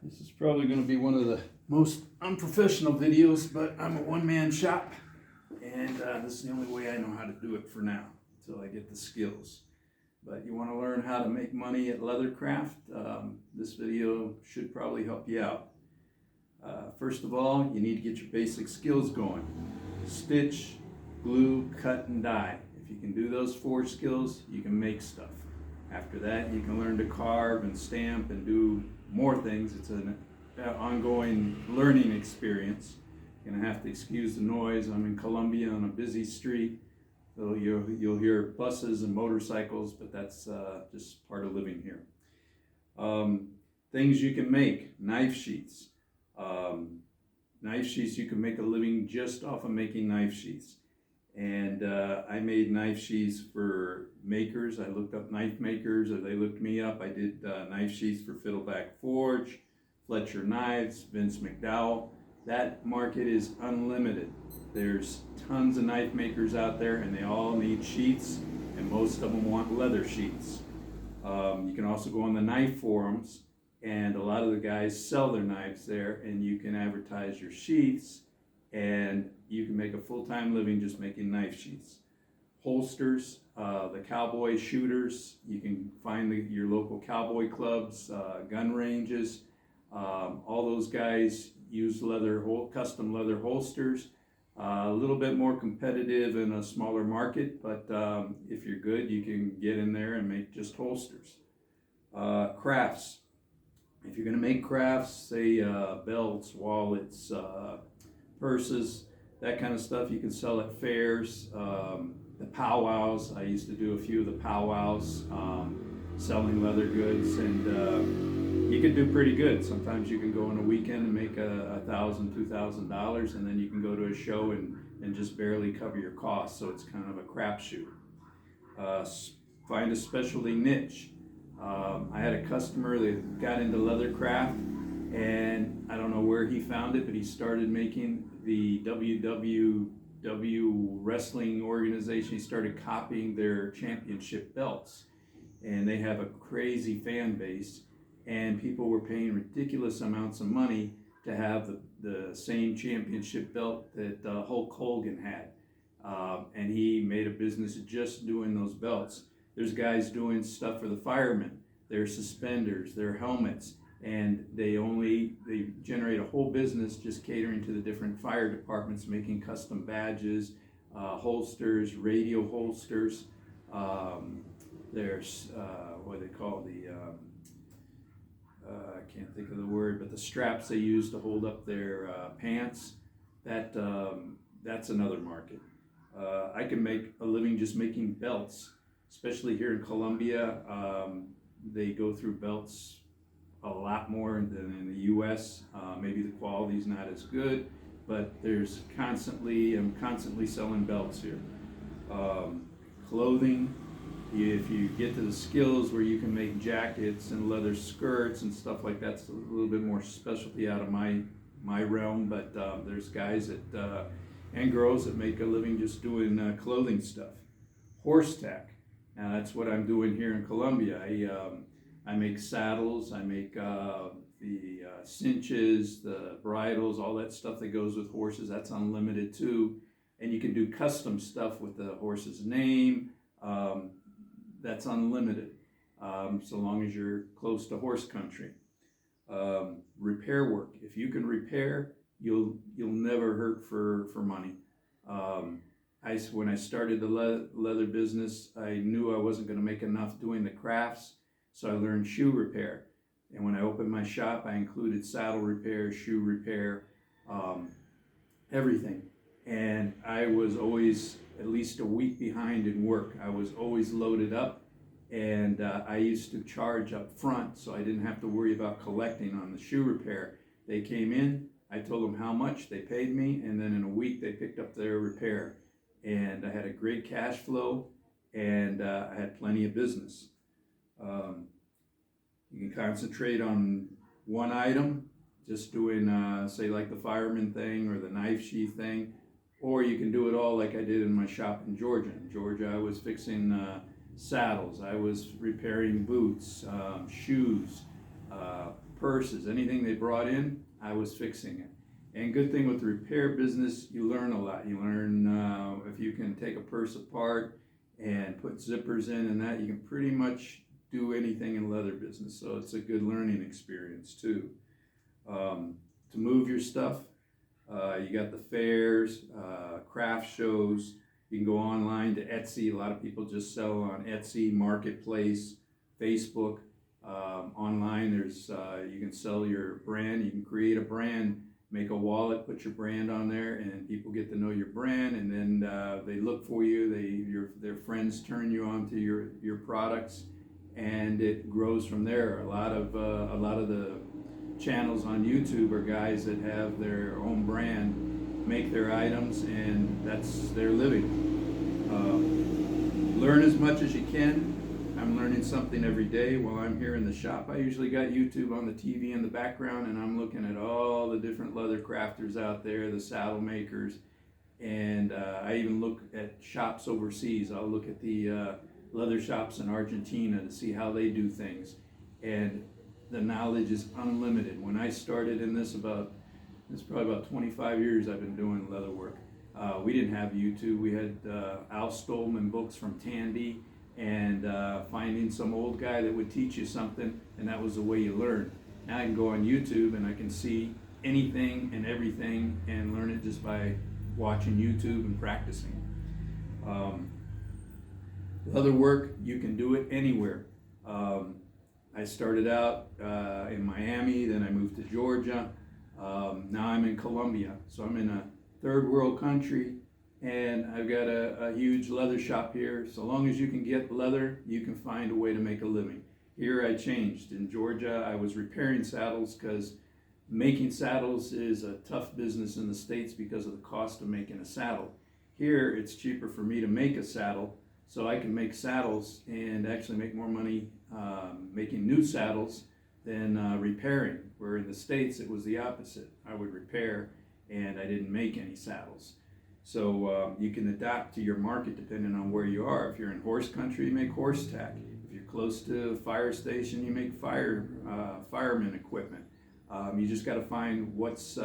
This is probably going to be one of the most unprofessional videos, but I'm a one-man shop, and this is the only way I know how to do it for now, until I get the skills. But you want to learn how to make money at leathercraft, this video should probably help you out. First of all, you need to get your basic skills going. Stitch, glue, cut, and dye. If you can do those 4 skills, you can make stuff. After that, you can learn to carve and stamp and do more things. It's an ongoing learning experience. You're gonna have to excuse the noise. I'm in Columbia on a busy street, so you'll hear buses and motorcycles, but that's just part of living here. Things you can make: knife sheaths. Knife sheaths, you can make a living just off of making knife sheaths. And I made knife sheaths for makers. I looked up knife makers, or they looked me up. I did knife sheaths for Fiddleback Forge, Fletcher Knives, Vince McDowell. That market is unlimited. There's tons of knife makers out there, and they all need sheaths, and most of them want leather sheaths. You can also go on the knife forums, and a lot of the guys sell their knives there, and you can advertise your sheaths, and you can make a full-time living just making knife sheaths. Holsters, the cowboy shooters, you can find your local cowboy clubs, gun ranges. All those guys use custom leather holsters. A little bit more competitive in a smaller market, but if you're good, you can get in there and make just holsters. Crafts. If you're going to make crafts, say belts, wallets, purses, that kind of stuff, you can sell at fairs. The powwows, I used to do a few of the powwows, selling leather goods, and you can do pretty good. Sometimes you can go on a weekend and make $1,000, $2,000, and then you can go to a show and just barely cover your costs, so it's kind of a crapshoot. Find a specialty niche. I had a customer that got into leathercraft, and I don't know where he found it, but he started making the WWW wrestling organization. He started copying their championship belts, and they have a crazy fan base, and people were paying ridiculous amounts of money to have the same championship belt that Hulk Hogan had, and he made a business just doing those belts. There's guys doing stuff for the firemen, their suspenders, their helmets, and they generate a whole business just catering to the different fire departments, making custom badges, holsters, radio holsters. There's what they call I can't think of the word, but the straps they use to hold up their pants. That's another market. I can make a living just making belts, especially here in Columbia. They go through belts a lot more than in the U.S. Maybe the quality's not as good, but I'm constantly selling belts here. Clothing, if you get to the skills where you can make jackets and leather skirts and stuff like that, it's a little bit more specialty out of my realm, but there's guys and girls that make a living just doing clothing stuff. Horse tack. Now that's what I'm doing here in Columbia. I make saddles, I make the cinches, the bridles, all that stuff that goes with horses. That's unlimited too. And you can do custom stuff with the horse's name. That's unlimited, so long as you're close to horse country. Repair work. If you can repair, you'll never hurt for money. When I started the leather business, I knew I wasn't going to make enough doing the crafts, so I learned shoe repair. And when I opened my shop, I included saddle repair, shoe repair, everything. And I was always at least a week behind in work. I was always loaded up, and I used to charge up front, so I didn't have to worry about collecting on the shoe repair. They came in, I told them how much, they paid me, and then in a week they picked up their repair. And I had a great cash flow, and I had plenty of business. You can concentrate on one item, just doing, say, like the fireman thing or the knife sheath thing, or you can do it all like I did in my shop in Georgia. In Georgia, I was fixing saddles, I was repairing boots, shoes, purses, anything they brought in, I was fixing it. And good thing with the repair business, you learn a lot. You learn if you can take a purse apart and put zippers in and that, you can pretty much do anything in leather business. So it's a good learning experience too. To move your stuff, you got the fairs, craft shows. You can go online to Etsy. A lot of people just sell on Etsy, Marketplace, Facebook. Online, there's you can sell your brand. You can create a brand, make a wallet, put your brand on there, and people get to know your brand. And then they look for you. Their friends turn you on to your products, and it grows from there. A lot of the channels on YouTube are guys that have their own brand, make their items, and that's their living. Learn as much as you can. I'm learning something every day while I'm here in the shop. I usually got YouTube on the TV in the background, and I'm looking at all the different leather crafters out there, the saddle makers, and I even look at shops overseas. I'll look at the leather shops in Argentina to see how they do things, and the knowledge is unlimited. When I started in this it's probably about 25 years I've been doing leather work. We didn't have YouTube. We had Al Stolman books from Tandy, and finding some old guy that would teach you something, and that was the way you learned. Now I can go on YouTube and I can see anything and everything and learn it just by watching YouTube and practicing. Leather work, you can do it anywhere. I started out in Miami, then I moved to Georgia. Now I'm in Colombia, so I'm in a third world country, and I've got a huge leather shop here. So long as you can get leather, you can find a way to make a living. Here I changed. In Georgia, I was repairing saddles because making saddles is a tough business in the States because of the cost of making a saddle. Here, it's cheaper for me to make a saddle, so I can make saddles and actually make more money making new saddles than repairing, where in the States it was the opposite. I would repair and I didn't make any saddles. So you can adapt to your market depending on where you are. If you're in horse country, you make horse tack. If you're close to a fire station, you make fireman equipment. You just got to find what's